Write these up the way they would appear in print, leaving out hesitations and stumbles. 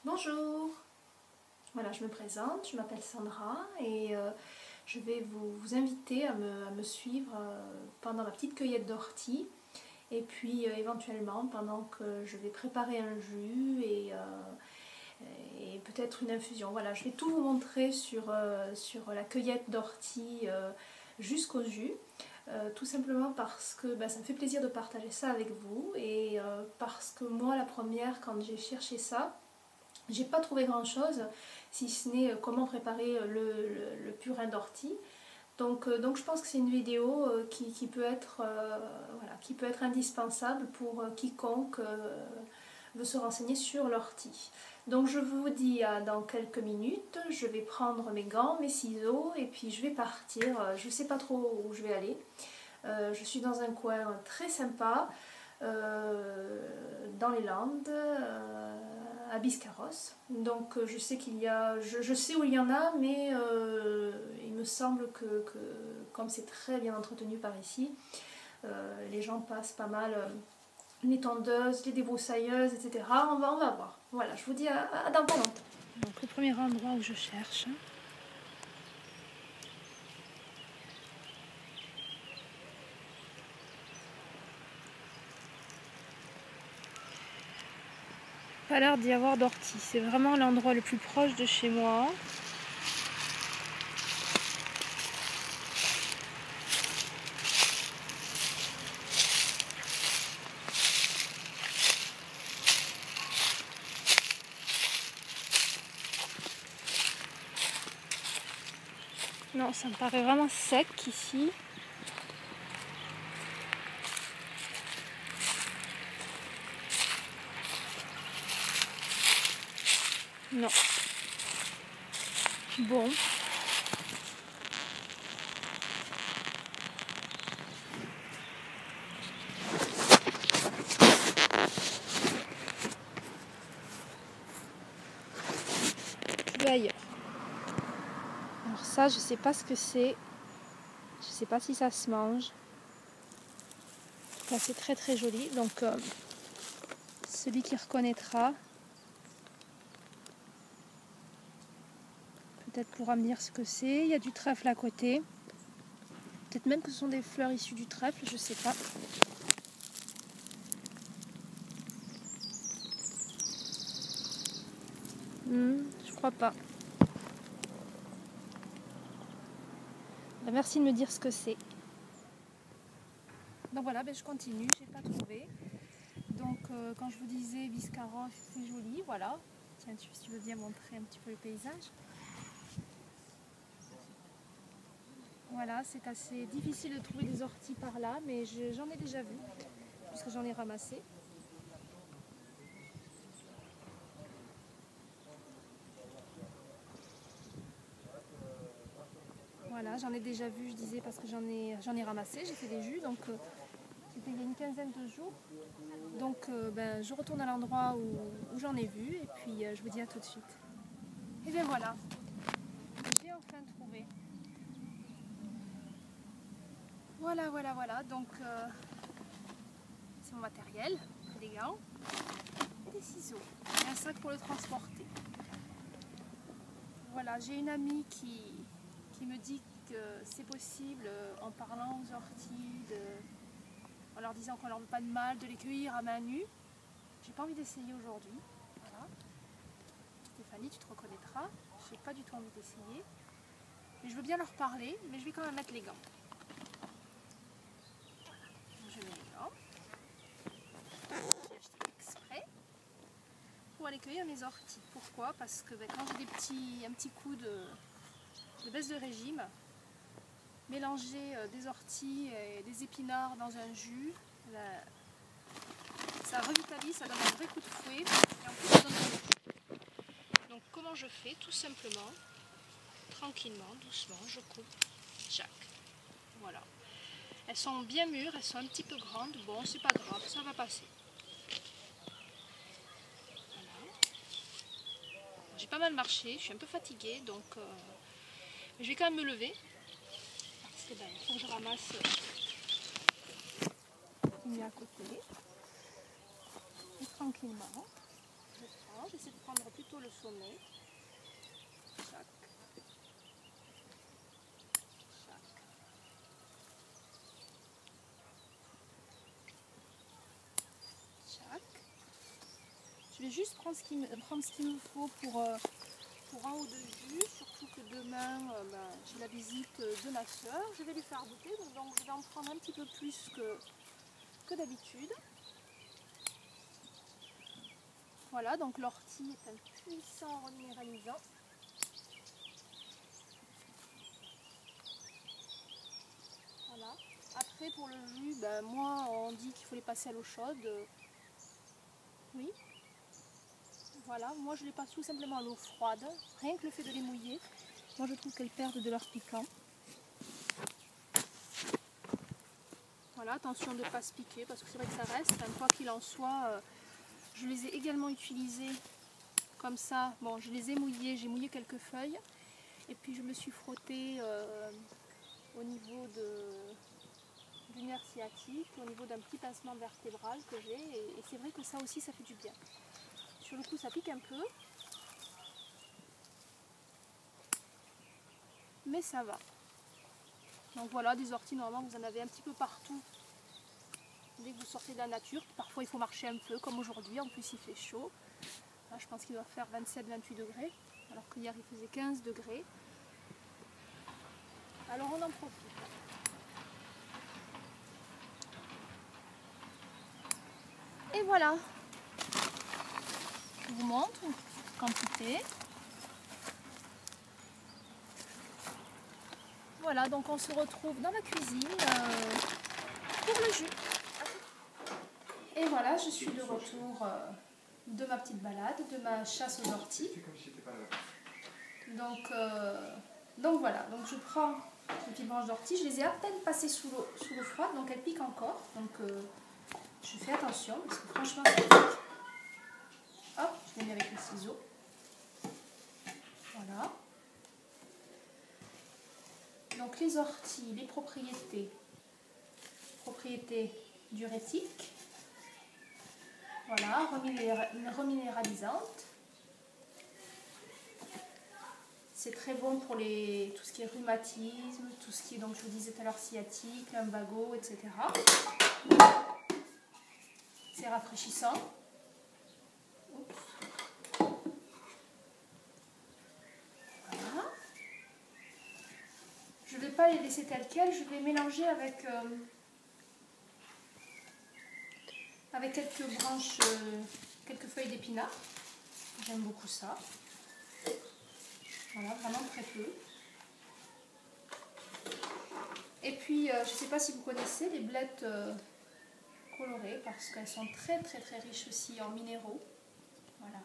Bonjour, voilà, je me présente, je m'appelle Sandra et je vais vous inviter à me suivre pendant la petite cueillette d'orties et puis éventuellement pendant que je vais préparer un jus et peut-être une infusion. Voilà, je vais tout vous montrer sur la cueillette d'orties jusqu'au jus. Tout simplement parce que ça me fait plaisir de partager ça avec vous et parce que moi la première quand j'ai cherché ça, j'ai pas trouvé grand chose si ce n'est comment préparer le purin d'ortie. Donc je pense que c'est une vidéo qui peut être, voilà, qui peut être indispensable pour quiconque veut se renseigner sur l'ortie. Donc je vous dis à dans quelques minutes, je vais prendre mes gants, mes ciseaux et puis je vais partir. Je ne sais pas trop où je vais aller. Je suis dans un coin très sympa, dans les Landes, à Biscarrosse. Donc je sais qu'il y a, je sais où il y en a, mais il me semble que comme c'est très bien entretenu par ici, les gens passent pas mal les tondeuses, les débroussailleuses, etc. On va voir. Voilà, je vous dis à dans pas longtemps. Donc le premier endroit où je cherche, pas l'air d'y avoir d'ortie. C'est vraiment l'endroit le plus proche de chez moi. Non, ça me paraît vraiment sec ici. Non. Bon. Je vais ailleurs. Alors ça, je sais pas ce que c'est. Je sais pas si ça se mange. En tout cas, c'est très très joli. Donc, celui qui reconnaîtra peut-être pourra me dire ce que c'est. Il y a du trèfle à côté. Peut-être même que ce sont des fleurs issues du trèfle, je sais pas. Je crois pas. Merci de me dire ce que c'est. Donc voilà, je continue, j'ai pas trouvé. Donc quand je vous disais Biscarrosse, c'est joli, voilà. Tiens, si tu veux bien montrer un petit peu le paysage. Voilà, c'est assez difficile de trouver des orties par là, mais j'en ai déjà vu, puisque j'en ai ramassé. Voilà, j'en ai déjà vu, je disais, parce que j'en ai ramassé, j'ai fait des jus, donc c'était il y a une quinzaine de jours. Donc je retourne à l'endroit où j'en ai vu, et puis je vous dis à tout de suite. Et bien voilà, j'ai enfin trouvé. Voilà, donc c'est mon matériel, des gants et des ciseaux, et un sac pour le transporter. Voilà, j'ai une amie qui me dit que c'est possible en parlant aux orties, en leur disant qu'on leur veut pas de mal, de les cueillir à main nue. J'ai pas envie d'essayer aujourd'hui. Voilà. Stéphanie, tu te reconnaîtras, j'ai pas du tout envie d'essayer. Mais je veux bien leur parler, mais je vais quand même mettre les gants. Je mets les gants. J'ai acheté exprès pour aller cueillir mes orties. Pourquoi? Parce que quand j'ai un petit coup de baisse de régime, mélanger des orties et des épinards dans un jus, ça revitalise, ça donne un vrai coup de fouet et en plus ça donne de l'eau. Donc comment je fais? Tout simplement, tranquillement, doucement, je coupe chaque. Voilà. Elles sont bien mûres, elles sont un petit peu grandes. Bon, c'est pas grave, ça va passer. Voilà. J'ai pas mal marché, je suis un peu fatiguée, donc je vais quand même me lever. Parce que il faut que je ramasse il est à côté. Et tranquillement, j'essaie de prendre plutôt plutôt le sommet. Chac. Chac. Chac. Je vais juste prendre ce qu'il me faut pour un ou deux jus, surtout que demain j'ai la visite de ma soeur. Je vais lui faire goûter, donc je vais en prendre un petit peu plus que d'habitude. Voilà, donc l'ortie est un puissant reminéralisant. Voilà. Après pour le jus, moi on dit qu'il faut les passer à l'eau chaude. Oui. Voilà, moi je les passe tout simplement à l'eau froide. Rien que le fait de les mouiller, moi je trouve qu'elles perdent de leur piquant. Voilà, attention de ne pas se piquer parce que c'est vrai que ça reste. Quoi qu'il en soit, je les ai également utilisées comme ça. Bon, je les ai mouillées, j'ai mouillé quelques feuilles. Et puis je me suis frottée au niveau du nerf sciatique, au niveau d'un petit pincement vertébral que j'ai. Et c'est vrai que ça aussi, ça fait du bien. Sur le coup, ça pique un peu. Mais ça va. Donc voilà, des orties, normalement, vous en avez un petit peu partout. Dès que vous sortez de la nature, parfois il faut marcher un peu, comme aujourd'hui. En plus, il fait chaud. Là, je pense qu'il doit faire 27-28 degrés, alors qu'hier, il faisait 15 degrés. Alors, on en profite. Et voilà. Je vous montre quantité. Voilà, donc on se retrouve dans la cuisine pour le jus. Et voilà, je suis de retour de ma petite balade, de ma chasse aux orties. Donc voilà, donc je prends les petites branches d'ortie, je les ai à peine passées sous l'eau froide, donc elles piquent encore. Donc je fais attention parce que franchement ça pique. Hop, je les mets avec les ciseaux. Voilà. Donc les orties, les propriétés diurétiques, voilà, reminéralisante. C'est très bon pour tout ce qui est rhumatisme, tout ce qui est, donc je vous disais tout à l'heure, sciatique, lumbago, etc. C'est rafraîchissant. Oups. Voilà. Je ne vais pas les laisser telles quelles, je vais mélanger avec quelques branches, quelques feuilles d'épinards. J'aime beaucoup ça. Voilà, vraiment très peu. Et puis, je ne sais pas si vous connaissez les blettes colorées, parce qu'elles sont très riches aussi en minéraux. Voilà.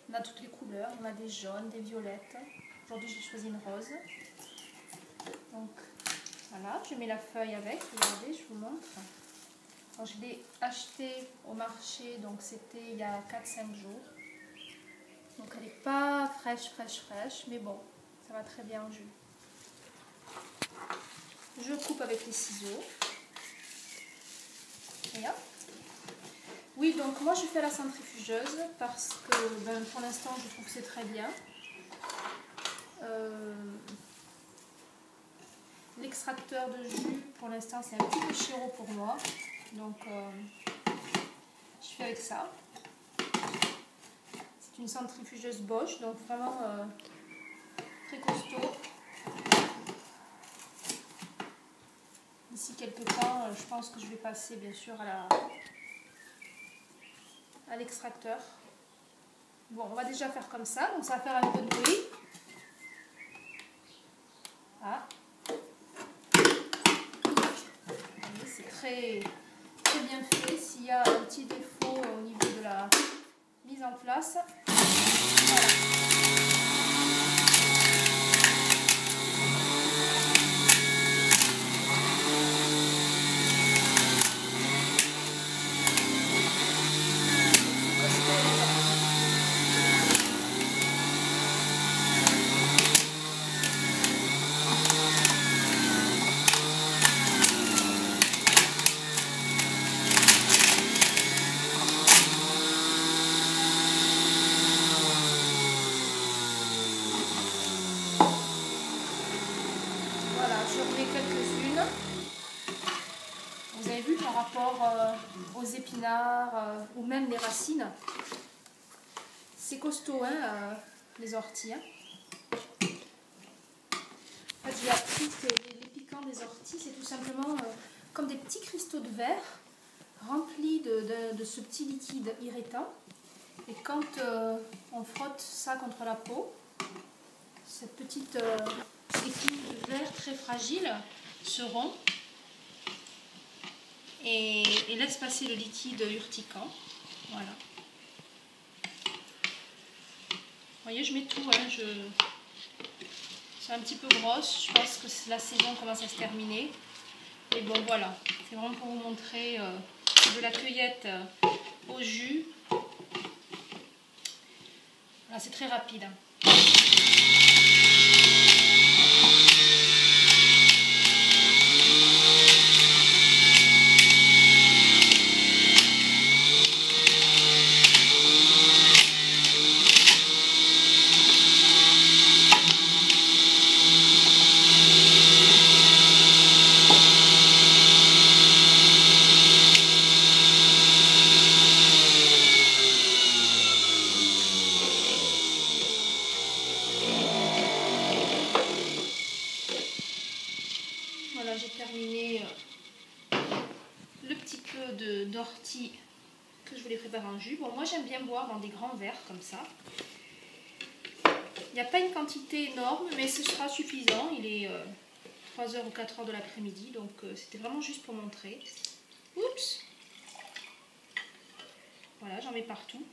On a toutes les couleurs, on a des jaunes, des violettes. Aujourd'hui, j'ai choisi une rose. Donc, voilà, je mets la feuille avec. Regardez, je vous montre. Alors, je l'ai acheté au marché, donc c'était il y a 4-5 jours. Donc elle n'est pas fraîche, mais bon, ça va très bien en jus. Je coupe avec les ciseaux. Et hop. Oui, donc moi je fais la centrifugeuse parce que pour l'instant je trouve que c'est très bien. L'extracteur de jus, pour l'instant c'est un petit peu chiro pour moi. Donc je fais avec ça. C'est une centrifugeuse Bosch, donc vraiment très costaud. D'ici quelques temps, je pense que je vais passer bien sûr à l'extracteur. Bon, on va déjà faire comme ça, donc ça va faire un peu de bruit. Ah. C'est très bien fait. S'il y a un petit défaut au niveau de la mise en place, voilà. rapport aux épinards ou même les racines. C'est costaud, hein, les orties. Hein. En fait, j'ai appris que les piquants des orties, c'est tout simplement comme des petits cristaux de verre remplis de ce petit liquide irritant. Et quand on frotte ça contre la peau, cette petite épine de verre très fragile se rompt et laisse passer le liquide urticant. Voilà. Vous voyez, je mets tout. Hein, c'est un petit peu grosse. Je pense que la saison commence à se terminer. Et bon, voilà. C'est vraiment pour vous montrer de la cueillette au jus. Voilà, c'est très rapide. Hein. Voilà, j'ai terminé le petit peu d'ortie que je voulais préparer en jus. Bon, moi j'aime bien boire dans des grands verres comme ça. Il n'y a pas une quantité énorme, mais ce sera suffisant. Il est 3h ou 4h de l'après-midi, donc c'était vraiment juste pour montrer. Oups! Voilà, j'en mets partout.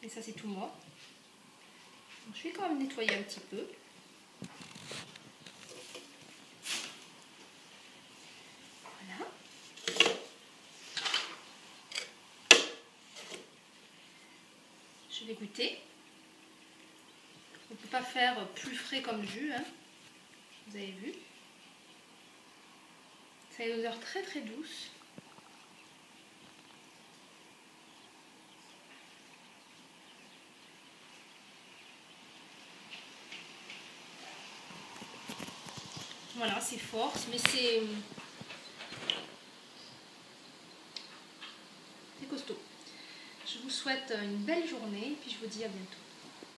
Et ça, c'est tout moi. Donc, je vais quand même nettoyer un petit peu. Voilà. Je vais goûter. On ne peut pas faire plus frais comme jus, hein. Vous avez vu. Ça a une odeur très très douce. Voilà, c'est fort, mais c'est costaud. Je vous souhaite une belle journée et puis je vous dis à bientôt.